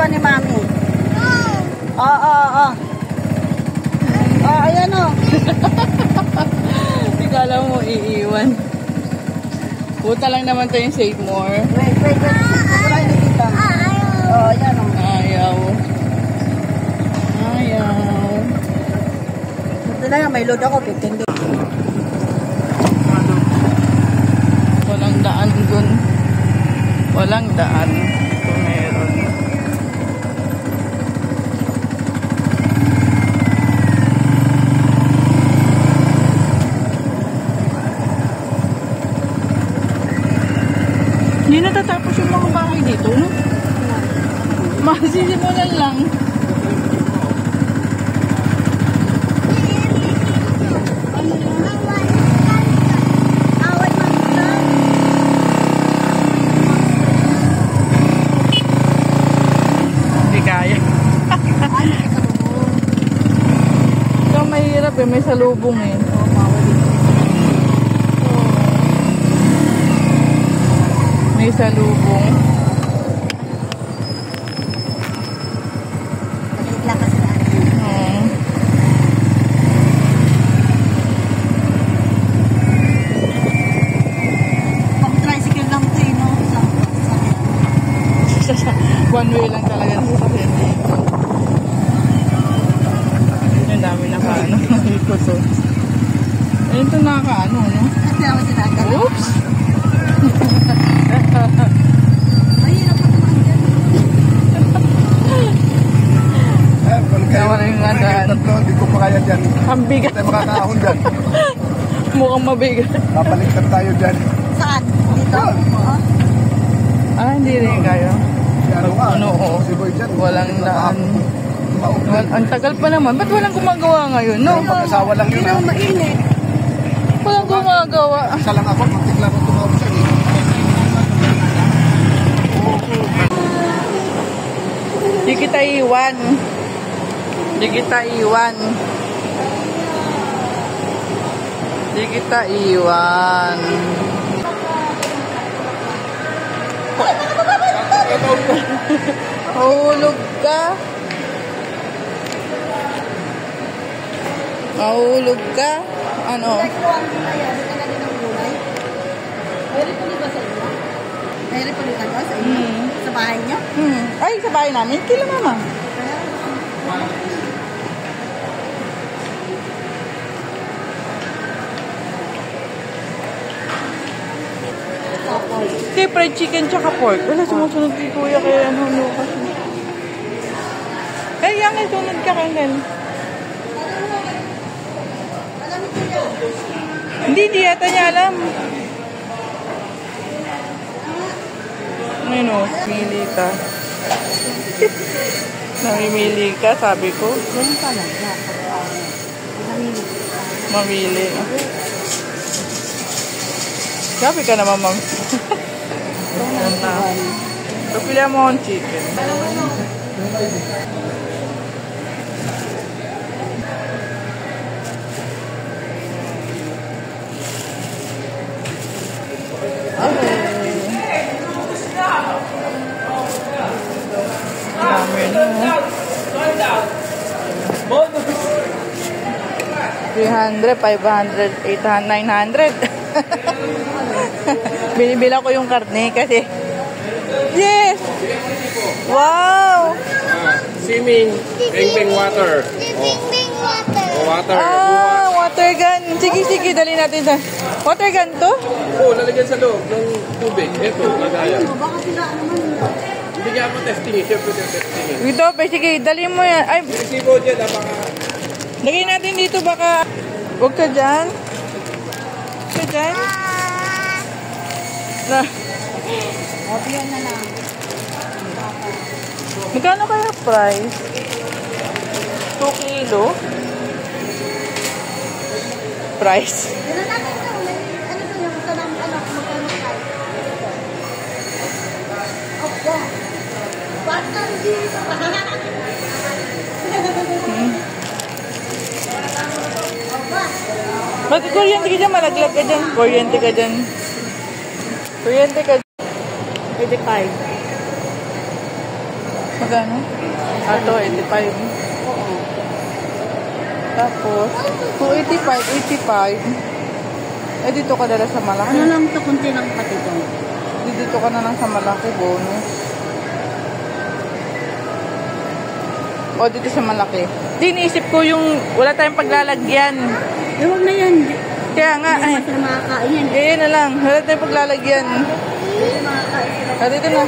iiwan ni Mami. Oo. Ayan o. Ikala mo iiwan. Puta lang naman to yung Save More. Wait. Wala yung nakita. Ayan o. Ayaw. Ito na nga, may load ako. 15 days. Walang daan dun. Walang daan. Kung meron. Hindi natatapos yung mga bahay dito, no? Masisimulan lang. Hindi kaya. Ito mahirap eh, may salubong eh. May salubong. Pang-tricycle lang ito, no? One way lang talaga sa sasakyan. Ang dami na kaano. Ikot to. Ayun ito nakakaano, no? Kasi ako sinagal. Oops! Mahirap pa naman dyan. Nawala yung nga daan. Hindi ko pa kaya dyan. Ang bigat. Tayo makakaahon dyan. Mukhang mabigat. Papaliktad tayo dyan. Saan? Dito? Oo. Hindi rin kayo. Ano nga? Ano, oo. Si Boy dyan. Walang daan. Ang tagal pa naman. Ba't walang gumagawa ngayon, no? Mag-asawa lang yun. Hindi naman mainit. Walang gumagawa. Isa lang ako. Magtikla ko tumawag siya. Di kita iwan. Di kita iwan. Di kita iwan. Mahulog ka. Mahulog ka. Ano? May repuli ka ba sa inyo? Sa bahay niyo? Ay, sa bahay namin. Kila mama. Hindi, fried chicken tsaka pork. Wala, sumusunod si kuya kaya ano, Lucas. Eh, yang isunod ka kailan. Hindi yata niya alam. Ano, mili ka. Namimili ka, sabi ko. Ganun pala. Mamili. Sabi ka naman, ma'am. Yan na. Pagpili mo ang chicken. Dami na. 300, 500, 800, 900. Binibila ko yung karne kasi. Yes! Wow! Swimming, ping water. Water. Water gun. Sige, dali natin sa. Water gun to? Oo, lalagyan sa loob ng tubig. Ito, lagayan. Baka sila naman. Bigyan mo testing eh. Siyempre yung testing eh. Ito, sige, dali mo yan. Ay, Resibo dyan, baka... lagay natin dito baka. Huwag ka dyan. Huwag ka dyan. Na. Yan na lang. Magkano kaya price? 2 kilo? Price? Yan na natin ito. Ano to yung ito ng anak magkano tayo? Opo. Basta dito. Ba't kuryente ka dyan? Malaglag ka dyan. Kuryente ka dyan. Kuryente ka dyan. 85. Magkano? Ito, 85. Oo. Tapos, 285, 85. Eh, dito ka dala sa malaki. Ano lang to, kunti lang pati to. Dito ka na lang sa malaki, bonus. O, dito sa malaki. Di, iniisip ko yung wala tayong paglalagyan. Eh, huwag na yan. Kaya nga, Hindi ay. naman sila makakain yan. Eh, na lang. Wala tayong paglalagyan. Hindi makakain sila. Ah, dito na.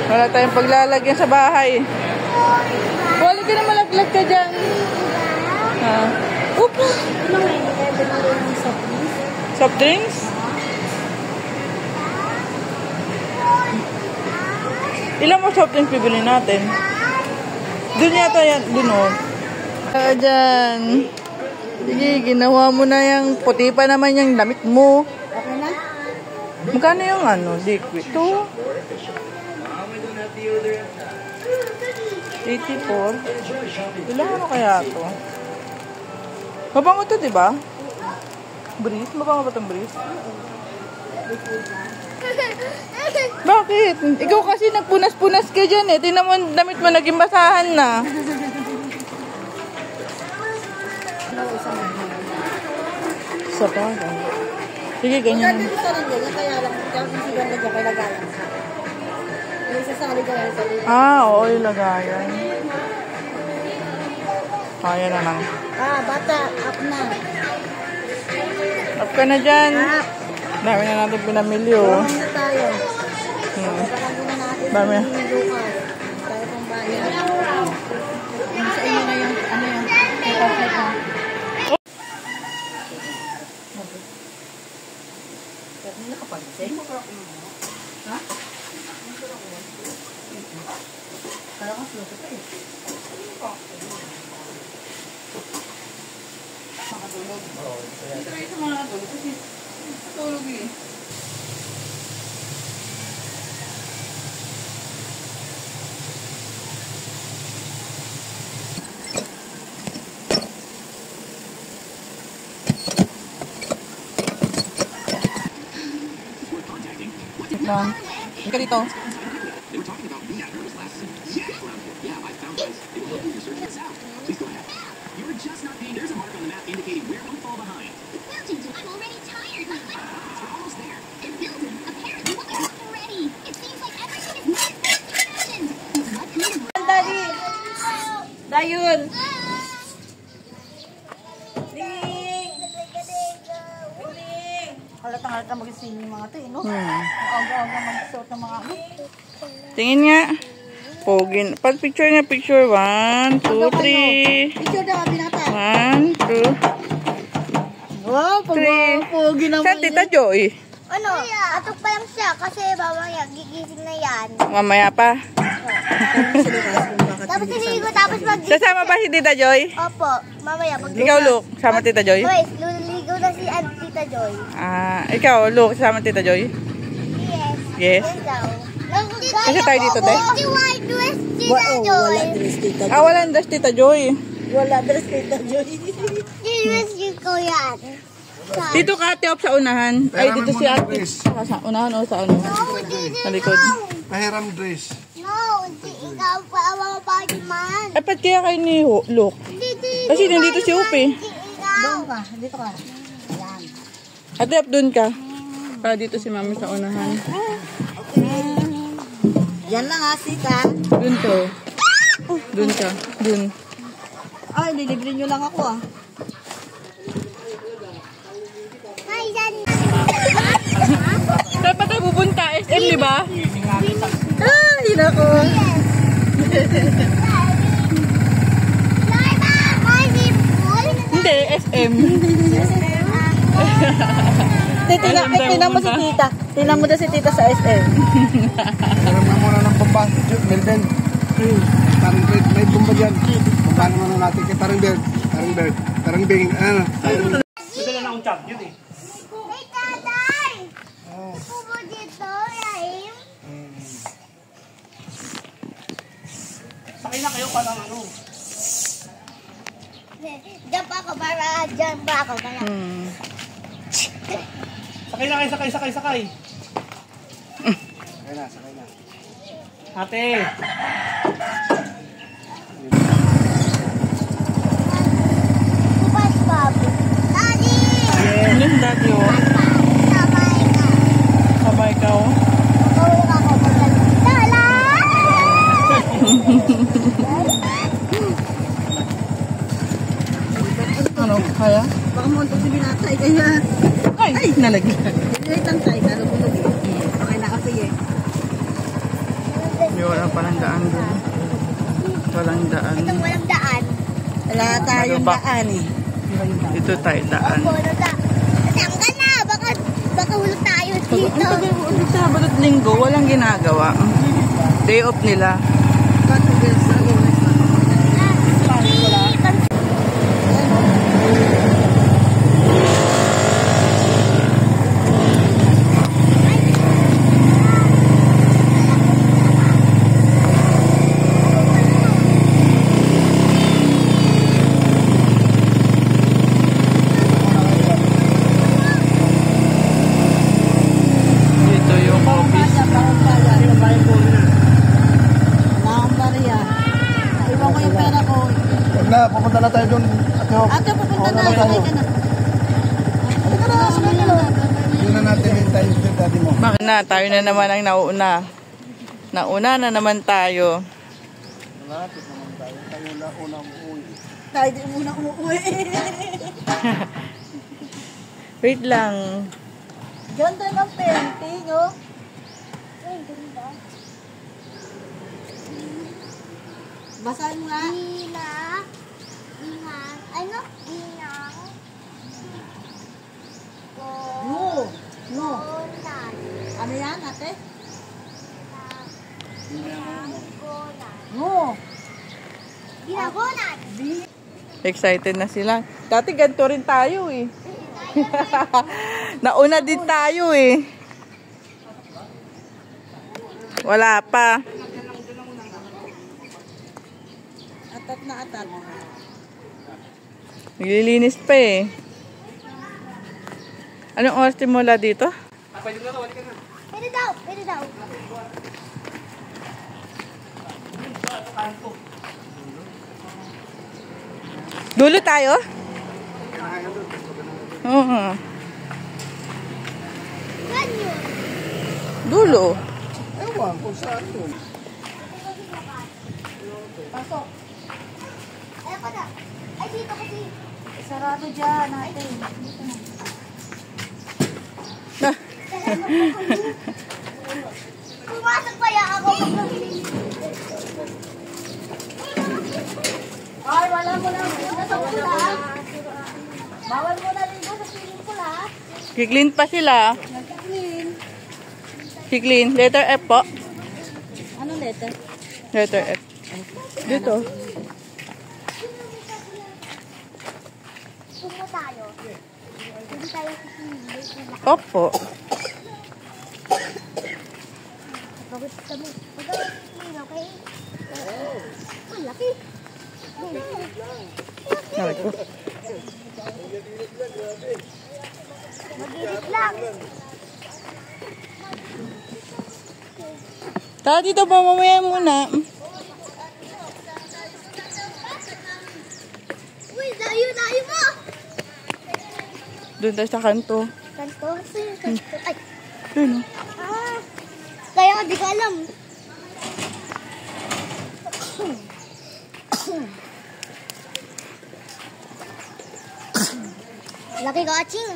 Wala tayong paglalagyan sa bahay. Wala ka na malaglag ka dyan. Ha? Opo. Ano nga, hindi tayo binalo ng soft drinks? Soft drinks? Ilan mo soft drinks bibili natin? Doon yata yan. Doon o. Kaya dyan. Sige, ginawa mo na yung puti pa naman yung damit mo. Okay na? Magkano yung ano? Liquid? Ito? 84. Ilang ano kaya ito? Mabango ito, diba? Breeze? Mabango ba itong breeze? Bakit? Ikaw kasi nagpunas-punas ka dyan eh. Tingnan mo, damit mo naging basahan na. Sa bagay. Sige, ganyan. Magkano isa rin ganyan, kaya lang, kung si Ganda dyan, kay lagayan sa. May sasali ka yan sa lima. Ah, oo, yung lagayan. Kaya na lang. Ah, bata, up na. Up ka na dyan. Up. Dami na natin pinamili, oh. Tulungan na tayo. Hmm. Baka muna natin Dami. si Lucas. Tayo pang bayan. Sa inyo na yung, ano yung, take off. Hindi nakapansin? Ha? Kaya ka slow ka eh. Makatulog. Ito kayo sa mga natulog kasi natulog eh. Lang. Ika dito. Dali! Dayon! Ding! Ding! Halata mag-sing yung mga to, eh, no? Aga-aga mag-suot ng mga ano. Tingin nga. Pogin. Pag-picture nga, picture. 1, 2, 3. Picture daw, binata. 1, 2, Wow, 3. pogi naman Saan, Tita Joy? Ano? Atok pa lang siya kasi mamaya gigising na yan. Mamaya pa. Tapos niligo tapos mag-gising. Sasama ba si Tita Joy? Opo, mamaya mag Ikaw, Luke. Sama Tita Joy? Guys, liligo na si Tita Joy. Ah, ikaw, Luke. Sama Tita Joy? Yes. Yes. Yan daw. Kasi tayo dito, te. Si White dress Tita Joy. Ah, wala dress Tita Joy. Wala dress Tita Joy. Dress ko yan. Dito ka, Ate Op, sa unahan. Ay, dito si Ate. Dress. Sa unahan o sa ano? Sa likod. Pahiram dress. No, hindi ikaw pa ang mga partyman. Eh, ba't kaya kayo ni Luke? Kasi nandito si Upi. Doon ka, dito ka. Yan. Ate Op, dun ka. Para dito si Mami sa unahan. Yan lang ha, sika. Dun to. Dun ka. Dun. Ay, nilibre nyo lang ako ah. Hi, Daddy. Saan pa tayo pupunta? SM, di ba? Ay, nako. Hindi, SM. Tingnan mo si tita. Tingnan mo daw si tita sa SM. Pahiram na muna ng pambahan. Melvin. Parang bird. May bumba dyan. Pampano muna natin kay parang bird. Parang bird. Parang bing. Ano? Madala na akong champion eh. Hey, Tatay! Pupo dito, Rahim. Sakay na kayo parang ano. Diyan pa ako, para dyan pa ako. Kaya. Sakay na kayo, sakay. Sakay na, sakay na. Ate. Bukas, Babu. Daddy! Ano yung daddy, oh? Sabay ka. Sabay ka, oh. Mahulog ako. Tala! Ano, kaya? Baka mo ito si binatay kaya. Ay, nalagyan. Wait lang tayo. Nalulog eh. Okay na kasi eh. May wala palang daan doon. Walang daan. Itong walang daan. Wala tayong Ano ba? daan eh. Dito tayo daan. Opo, natanggal na. Baka hulog tayo dito. Ang Sabado at Linggo, walang ginagawa. Day off nila. Dito yung office. Iwan ko yung pera ko. Wag na, pupunta na tayo doon. Ate Hop. Ate, pupunta na. Oo, Sakay ka na. Halika na, sakay ka na. Yun na natin yung tayo sa daddy mo. Bakit na? Tayo na naman ang nauna. Nauna na naman tayo. Malapit naman tayo. Tayo na unang uuwi. Tayo din muna umuwi. Wait lang. Ganda ng painting, oh. Ay, ganda. Basahin mo nga. Inang. Ano? Inang. No. No. Gonan. Ano yan, ate? Gonan. No. Ginagonan. Excited na sila. Dati ganito rin tayo eh. Nauna din tayo eh. Wala pa. Atat na atat. Naglilinis pa eh. Anong oras mula dito? Pwede daw. Pwede daw. Dulo tayo? Oo. Saan yun? Dulo. Ewan kung saan yun. Pasok. Ayan ko na. Ay, dito kasi. Sarado dyan, ate. Dito na. Pumasok pa yan ako. Ay, wala mo na. Nasa pula. Bawal mo na ligo sa swimming pool, ha? Kiklin pa sila. Nag-clean. Kiklin. Letter F po. Anong letter? Letter F. Dito. Pumo tayo. Hindi tayo sisili. Opo. Bakit kami? Magkawin sisili, okay? Ang laki. Sabi ko. Mag-edit lang. Tara dito ba mamaya muna? Uy, layo mo! Doon tayo sa kanto. Kanto? Saan yung kanto? Ay! Doon oh. Ah! Kaya di ko alam. Laki ko, aching.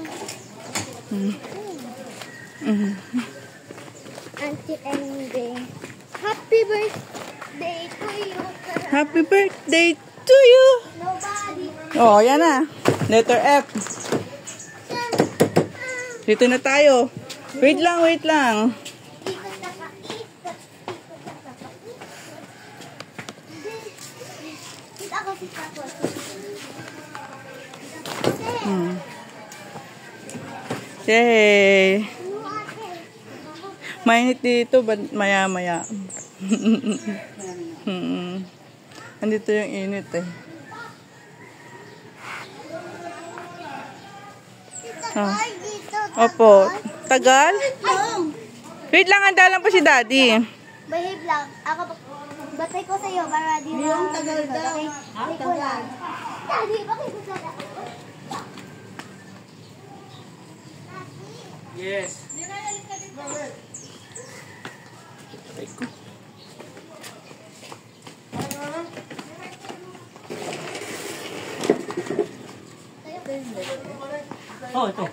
Auntie Ending. Happy birthday to you. Happy birthday to you. Nobody. Oh, yan na. Letter F. Dito na tayo. Wait lang, wait lang. Yay! Mainit dito, maya-maya. Andito yung init eh. Ah. Opo. Tagal? Wait lang, handa lang po si Daddy. Behave lang. Ako, batay ko sa'yo para di na... Yung tagal daw. Okay? Ah, Batay ko tagal. lang. Daddy, bakit ko sana? Yes. Oh, ito.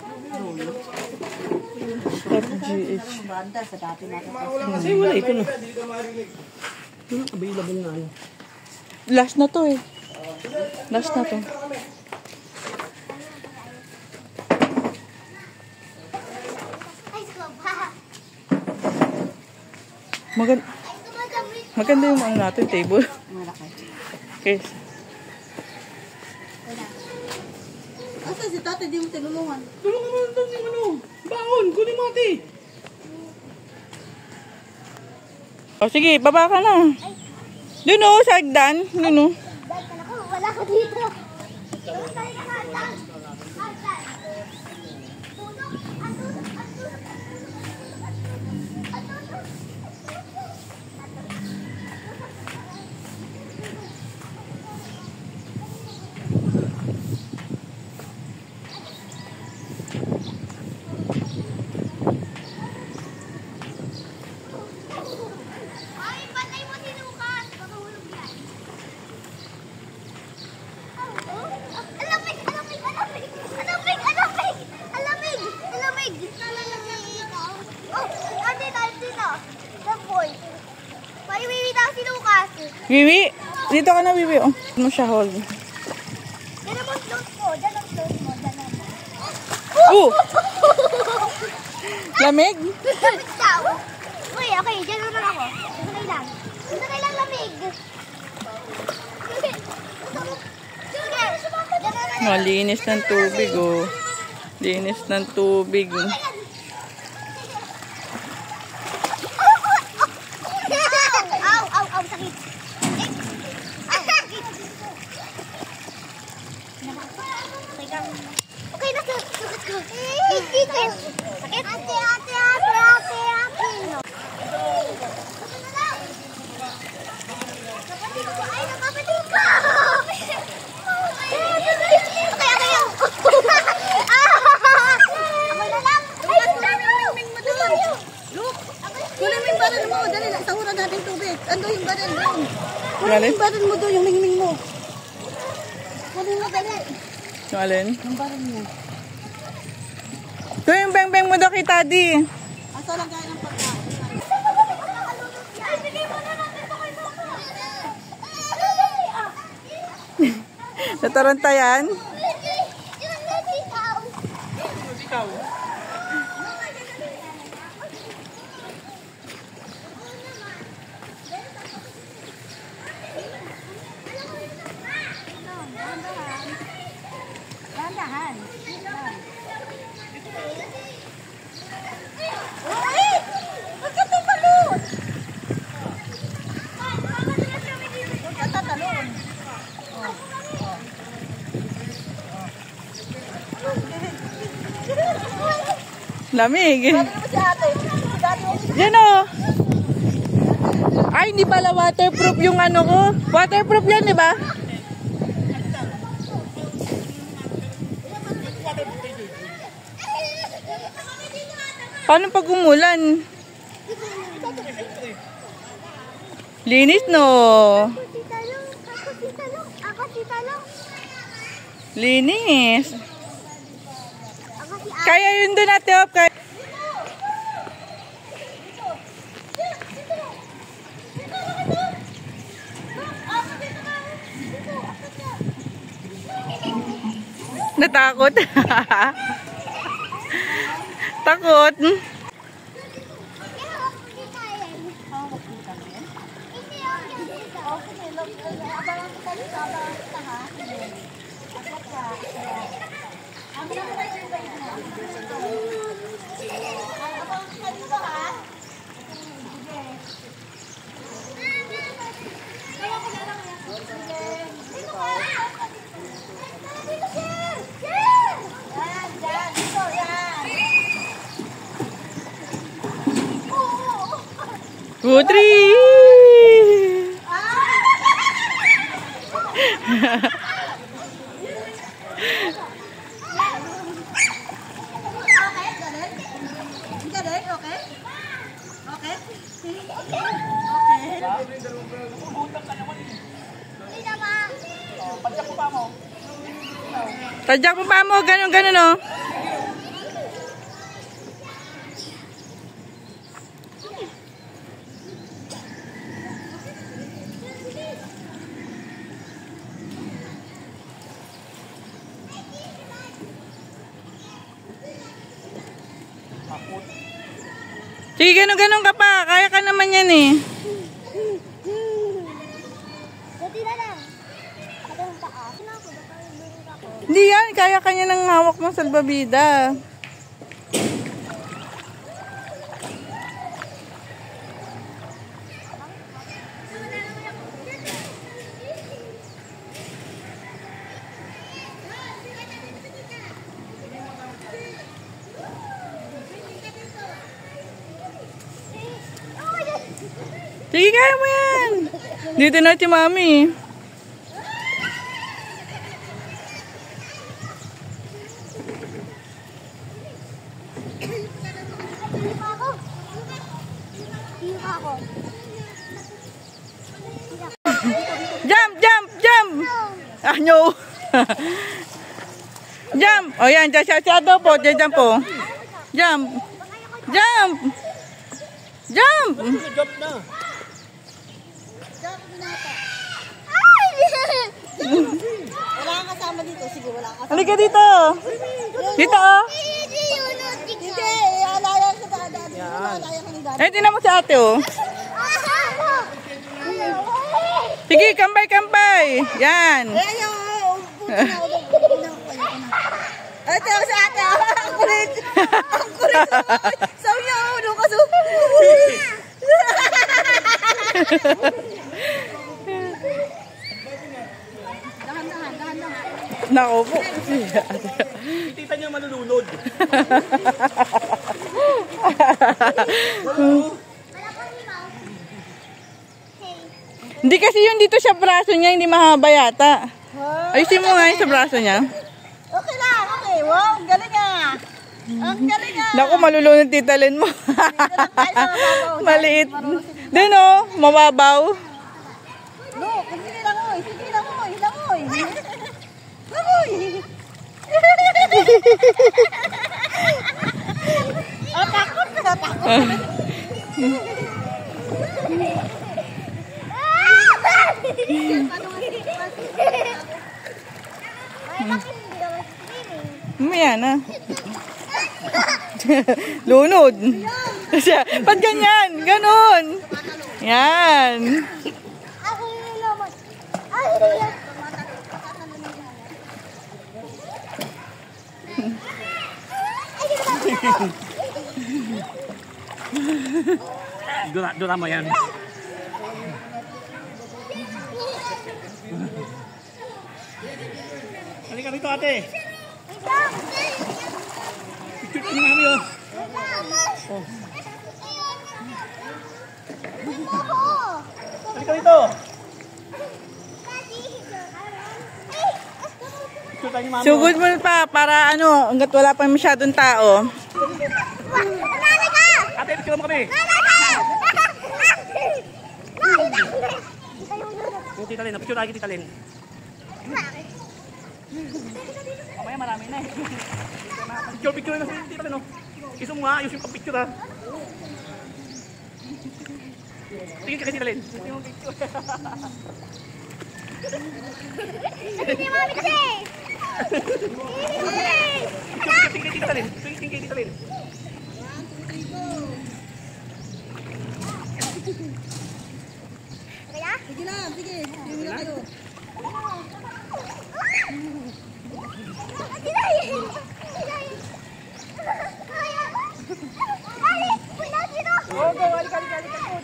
FGH. Banda sa dati natin. Kasi wala ito na. Ito available na ano. Last na to eh. Last na to. Ay, ba? Maganda, Ay, tumadamit. maganda yung ano natin, table. Malaki. Okay. Asa si tatay di mo tinulungan? Tulungan mo na yung ano. Baon, kunin mo ate. O sige, baba ka na. Doon o, sa hagdan. Doon o. Dad, ko, wala ka dito. Doon tayo na hagdan. Hagdan. Tulog. Atulog. Atulog. Atulog. Ay, patay mo si Lucas. Makahulog yan. Alamig! Alamig! Alamig! Alamig! Alamig! Alamig! Alamig! Oh, ate, tayo dito. The boy. May wiwi daw si Lucas. Wiwi. Dito ka na, Wiwi. O. Ano siya, hold. Diyan ang float mo. Diyan ang float mo. Diyan ang... Oh! Lamig? Lamig daw. Uy, okay. Diyan naman ako. Sandali lang. Sandali lang lamig. Sige. Diyan naman. No, linis ng tubig, oh. Linis ng tubig. Aw, aw, aw, sakit. Aw, sakit. Teka. Okay na, sakit ko. Dito. Sakit? Ate, ate, ate, ate, ate. Kapatid ko. Ay, nakapatid ko. Okay, okay. Ako na lang. Ay, ming mo doon. Look! Kunin mo yung baril mo. Dali lang. Sahuran natin tubig. Ando yung baril doon. Kunin mo Galit? yung baril mo doon. Yung mingming mo. Kunin mo dali. Yung alin? Yung baril mo. Ito yung beng-beng mo daw kay Taddy. Asa lang kaya ng pagkain. Ay, bigay mo na natin sa kay Mama. Nataranta yan. Ikaw. Dahan-dahan. Ba't ka tumalon? Huwag ka tatalon. Lamig. Sabi mo si ate. Sabi mo si Yan o. Ay, hindi pala waterproof yung ano ko. Waterproof yan, di ba? Paano pag umulan? Linis, no? Ako si Talong. Linis. Ako si Kaya yun doon natin, Op. Kaya... Natakot. Takot. Putri! Tadyak mo pa mo, ganun, oh. Sige, ganun ka pa. Kaya ka naman yan eh. Buti na lang. Ada ang taas. Hindi yan. Kaya ka niya ng hawak mo salbabida. Sige, kaya mo yan. Dito na si Mami. Jump! Ah, no. Jump! O yan, siya daw po. Jump po. Jump! Jump na. Wala kang kasama dito. Sige, wala kang kasama. Halika dito. Dito, oh. Hindi, alaya ka na dati. Alaya ka ni dati. Eh, tinan mo si ate, oh. Sige, kambay. Yan. Ayan yung puti na ako. Ate, ako sa ate. Ang kulit. Ang kulit. Sabi niya, ano ka so? Dahan-dahan. Nako po. Tita niya malulunod. Hindi kasi yung dito sa braso niya, hindi mahaba yata. Ayusin mo nga yung sa braso niya. Okay lang, okay. Wow, ang galing ah. Ang galing ah. Naku, malulunod titalin mo. Maliit. Din, oh, mababaw. Look, sige lang oy. Langoy. Oh, takot. Mamaya na. Lunod. Ba't ganyan? Ganon. Yan. Ako yung laman. Ay, yan. Dura mo yan. Halika rito, ate. Picture ni Mami, oh. Halika rito. Picture tayo ni Mami. Sugod mo pa para ano, hanggat wala pa masyadong tao. Ate, picture mo kami. Yung Tita Lynn, picture tayo Tita Lynn. Mamaya marami na eh. Picture na sa Tita Lynn, oh. Iso mo nga, ayos yung picture ha. Tingin ka kay Tita Lynn. Ito yung picture. Hindi mami kasi. Tingin kay Tita Lynn. Tingin kay Tita Lynn. Sige lang, sige. Sige lang kayo.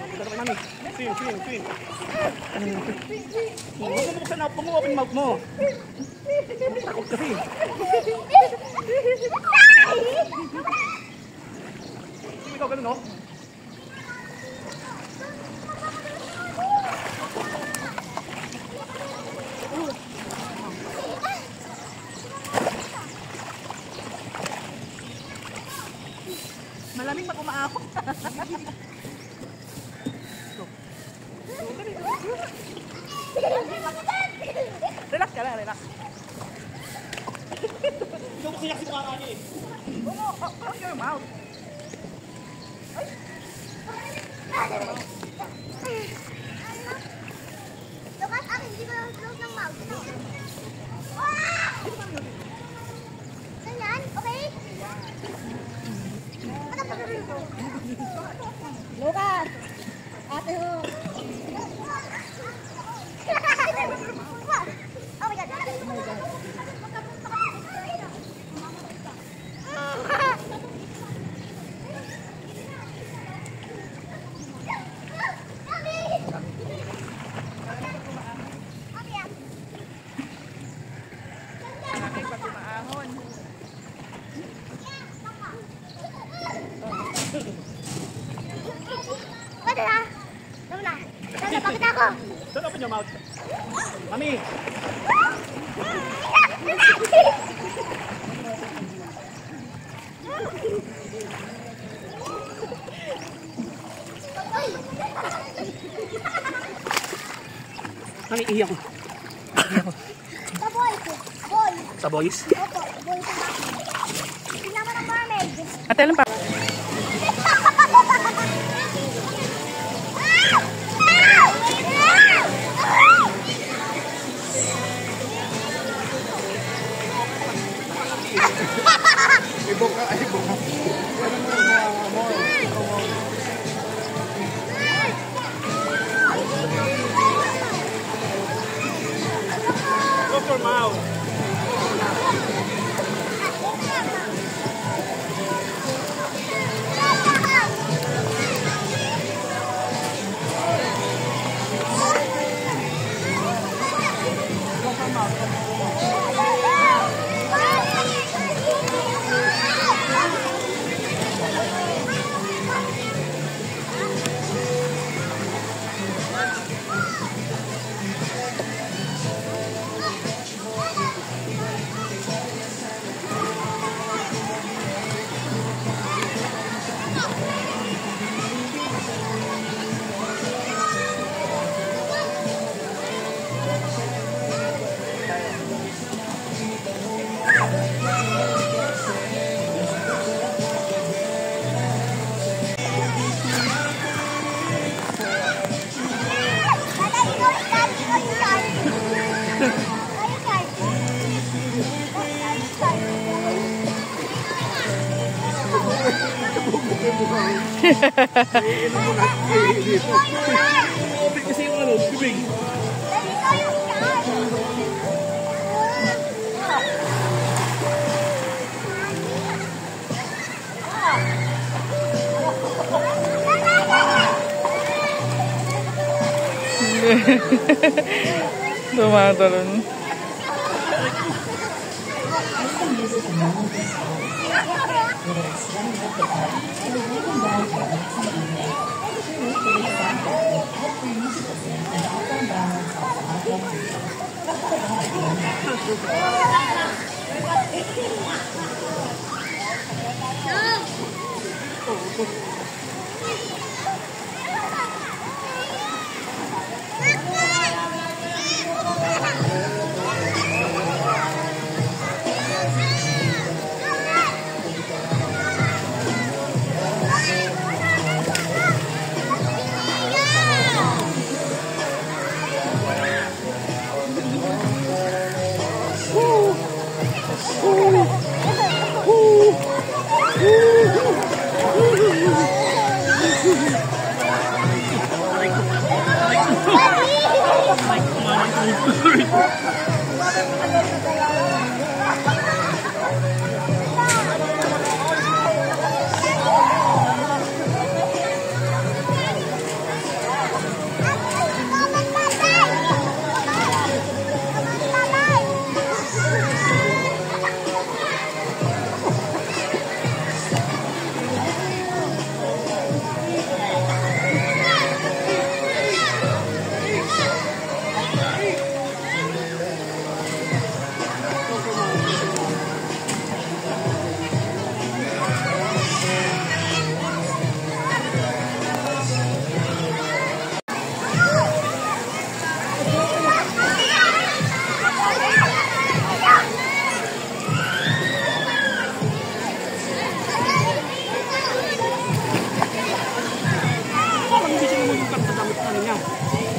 Dito kay Mami. Swing. Buksan na, open mouth mo. Takot kasi. Ikaw ganun, no? Relax ka lang, relax. Ikaw mo kaya si mukha niya eh. Oo, parang your mouth. Lukas, akin, hindi ko lang close ng mouth. Ganyan, okay? Lucas! Ate ho! Oh my God. Pwede na. Tama na. Tama, bakit ako? Don't open your mouth. Mami! Mami, iyak ko. Sa boys. Boy. Sa boys? Opo, boy sa bakit. Tingnan mo ng mermaid. Ate, alam pa. Ibok ka, ibok ka. Close your mouth. Kasi yung ano, bibig. Tumatalon.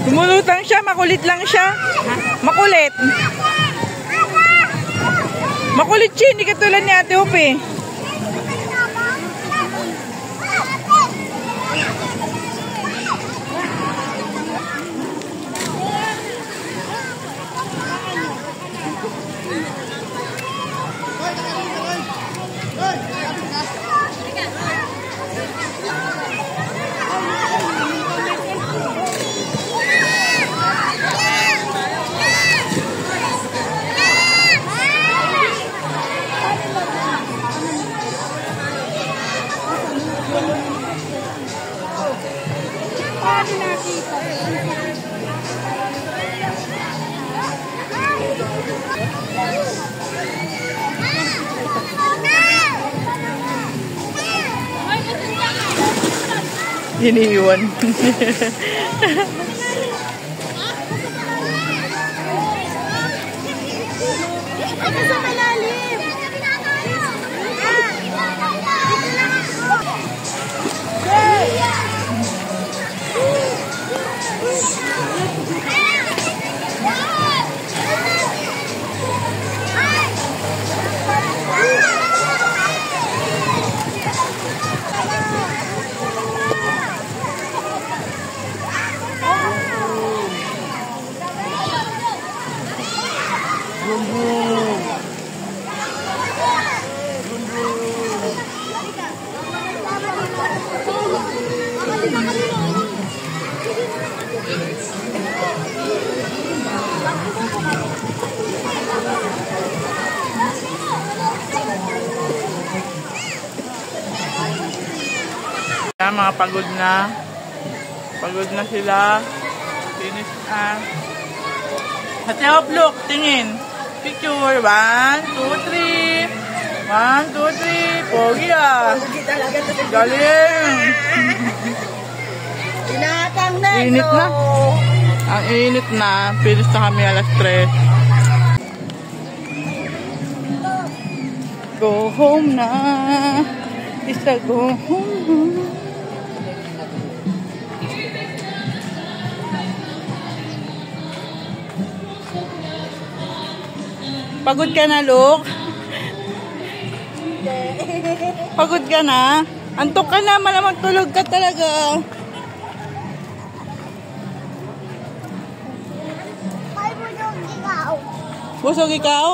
Lumulutang siya, makulit lang siya. Makulit. Makulit siya, hindi katulad ni Ate Upe. Iniiwan. Ako sa malalim. Mga pagod na. Pagod na sila. Finish na. Ate Hop, look. Tingin. Picture. 1, 2, 3. 1, 2, 3. Pogi ah. Galing. Tinatang na ito. Init na. Ang init na. Finish na kami alas 3. Go home na. Isa go home na. Pagod ka na, Luke? Pagod ka na? Antok ka na, malamang tulog ka talaga. Ay, busog ikaw. Busog ikaw?